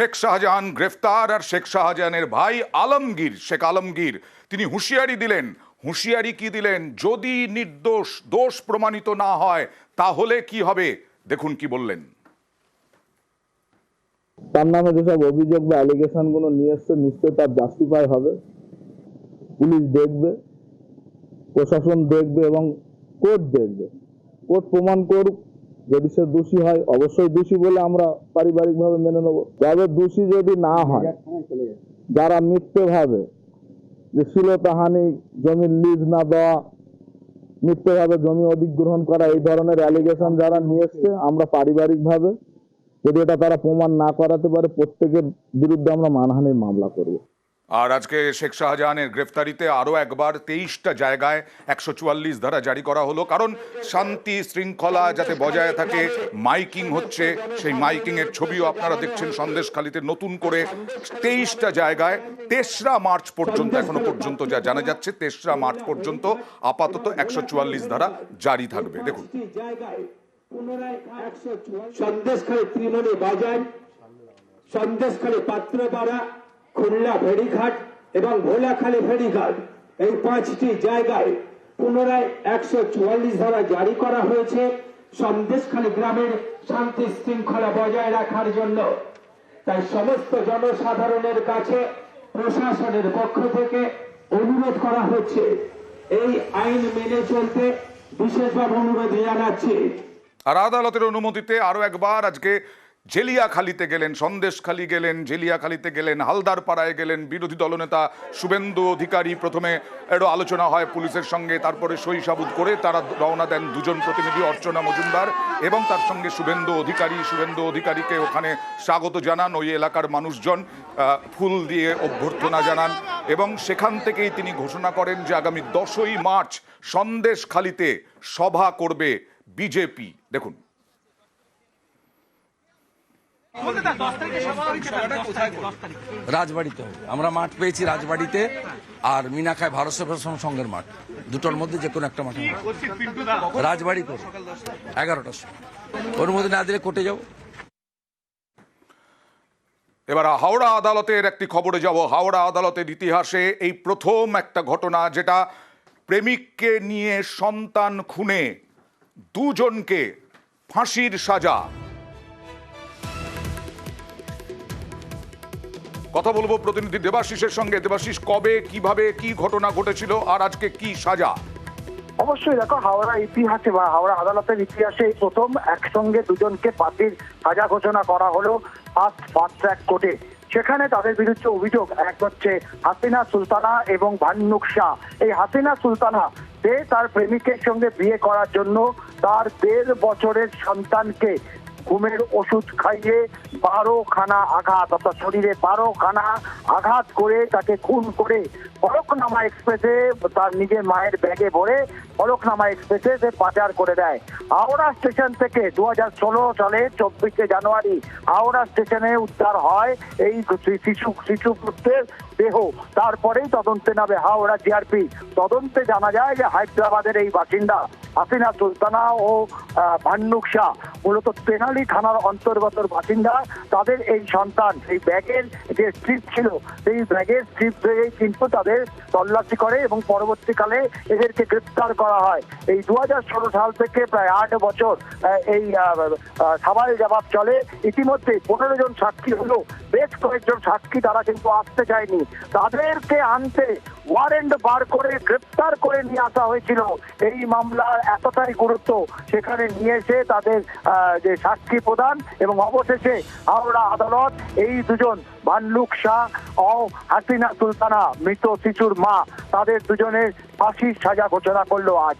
শেখ শাহজাহান গ্রেফতার আর শেখ শাহজাহানের ভাই আলমগীর শেখ আলমগীর তিনি হুঁশিয়ারি দিলেন। হুঁশিয়ারি কি দিলেন? যদি নির্দোষ দোষ প্রমাণিত না হয় তাহলে কি হবে, দেখুন কি বললেন। তার নামে যেসব অভিযোগ বা অ্যালিগেশন গুলো নিয়ে এসছে নিশ্চয়ই তার জাস্টিফাই হবে। পুলিশ দেখবে, প্রশাসন দেখবে এবং কোর্ট দেখবে। কোর্ট প্রমাণ করুক, যদি সে দোষী হয় অবশ্যই দোষী বলে আমরা পারিবারিকভাবে মেনে নেব। তবে দোষী যদি না হয়, যারা মিথ্যেভাবে যে শ্লীলতাহানি, জমির লিজ না দেওয়া, মিথ্যেভাবে জমি অধিগ্রহণ করা, এই ধরনের অ্যালিগেশন যারা নিয়ে এসছে, আমরা পারিবারিকভাবে যদি এটা তারা প্রমাণ না করাতে পারে প্রত্যেকের বিরুদ্ধে আমরা মানহানির মামলা করব। আর আজকে শেখ শাহজাহানের গ্রেফতারিতে আরও একবার 23টা জায়গায় 144 ধারা জারি করা হলো, কারণ শান্তি শৃঙ্খলা যাতে বজায় থাকে। মাইকিং হচ্ছে, সেই মাইকিংয়ের ছবিও আপনারা দেখছেন সন্দেশখালীতে। নতুন করে 23টা জায়গায় 3রা মার্চ পর্যন্ত, এখনো পর্যন্ত যা জানা যাচ্ছে 3রা মার্চ পর্যন্ত আপাতত 144 ধারা জারি থাকবে। দেখুন, সন্দেশখালী ত্রিমণি বাজার, সন্দেশখালী পাত্রপাড়া, খুলনা ফেরিঘাট এবং ভোলাখালী ফেরিঘাট, এই 5টি জায়গায় পুনরায় 144 ধারা জারি করা হয়েছে সন্দেশখালী গ্রামের শান্তি শৃঙ্খলা বজায় রাখার জন্য। তাই সমস্ত জনসাধারণের কাছে প্রশাসনের পক্ষ থেকে অনুরোধ করা হচ্ছে এই আইন মেনে চলতে বিশেষভাবে অনুরোধ জানাচ্ছি। আর আদালতের অনুমতিতে আরও একবার আজকে জেলিয়াখালীতে গেলেন, সন্দেশখালী গেলেন, জেলিয়াখালীতে গেলেন, হালদারপাড়ায় গেলেন বিরোধী দলনেতা শুভেন্দু অধিকারী। প্রথমে একটু আলোচনা হয় পুলিশের সঙ্গে, তারপরে সই সাবুত করে তারা রওনা দেন দুজন প্রতিনিধি, অর্চনা মজুমদার এবং তার সঙ্গে শুভেন্দু অধিকারী। শুভেন্দু অধিকারীকে ওখানে স্বাগত জানান ওই এলাকার মানুষজন, ফুল দিয়ে অভ্যর্থনা জানান এবং সেখান থেকেই তিনি ঘোষণা করেন যে আগামী 10ই মার্চ সন্দেশখালীতে সভা করবে বিজেপি। দেখুন, রাজবাড়িতে হবে। আমরা মাঠ পেয়েছি রাজবাড়িতে আর মিনাখায় ভারত সেবাশ্রম সংঘের মাঠ, দুটোর মধ্যে যে কোনো একটা মাঠে রাজবাড়ি করে 11টার সময়। অনুমতি না দিলে কোর্টে যাব। এবার হাওড়া আদালতের একটি খবরে যাব। হাওড়া আদালতের ইতিহাসে এই প্রথম একটা ঘটনা, যেটা প্রেমিককে নিয়ে সন্তান খুনে দুজনকে ফাঁসির সাজা। কথা বলবো প্রতিনিধি দেবাশিসের সঙ্গে। দেবাশিস, কবে, কিভাবে, কি ঘটনা ঘটেছিল আর আজকে কি সাজা? অবশ্যই দেখো, হাওড়া ইতিহাসে বা হাওড়া আদালতের ইতিহাসে এই প্রথম একসঙ্গে দুজনকে ফাঁসির সাজা ঘোষণা করা হলো ফাস্ট ট্র্যাক কোর্টে। সেখানে তাদের বিরুদ্ধে অভিযোগ এক হচ্ছে হাসিনা সুলতানা এবং ভান্নুক শাহ। এই হাসিনা সুলতানা সে তার প্রেমিকের সঙ্গে বিয়ে করার জন্য তার 1.5 বছরের সন্তানকে ঘুমের ওষুধ খাইয়ে 12খানা আঘাত, অর্থাৎ শরীরে 12খানা আঘাত করে তাকে খুন করে ফলকনামা এক্সপ্রেসে তার নিজের মায়ের ব্যাগে ভরে ফলকনামা এক্সপ্রেসে সে পাচার করে দেয়। হাওড়া স্টেশন থেকে 2016 সালে 24শে জানুয়ারি হাওড়া স্টেশনে উদ্ধার হয় এই শিশু পুত্রের দেহ। তারপরেই তদন্তে নামে হাওড়া জিআরপি। তদন্তে জানা যায় যে হায়দ্রাবাদের এই বাসিন্দা হাসিনা সুলতানা ও ভান্নুক শাহ মূলত তেনালি থানার অন্তর্গত বাসিন্দা। তাদের এই সন্তান এই ব্যাগের যে স্ট্রিপ ছিল, সেই ব্যাগের স্ট্রিপ ধরেই কিন্তু তাদের তল্লাশি করে এবং পরবর্তীকালে এদেরকে গ্রেপ্তার করা হয়। এই 2016 সাল থেকে প্রায় 8 বছর এই সাবাল জবাব চলে। ইতিমধ্যে 15 জন সাক্ষী হলো, বেশ কয়েকজন সাক্ষী তারা কিন্তু আসতে চায়নি। তাদেরকে আনতে ওয়ারেন্ট বার করে গ্রেপ্তার করে নিয়ে আসা হয়েছিল। এই মামলার এতটাই গুরুত্ব, সেখানে নিয়ে এসে তাদের যে সাক্ষী প্রদান এবং অবশেষে হাওড়া আদালত এই দুজন ভান্নুক শাহ ও হাসিনা সুলতানা মৃত শিশুর মা, তাদের দুজনের ফাঁসির সাজা ঘোষণা করলো আজ।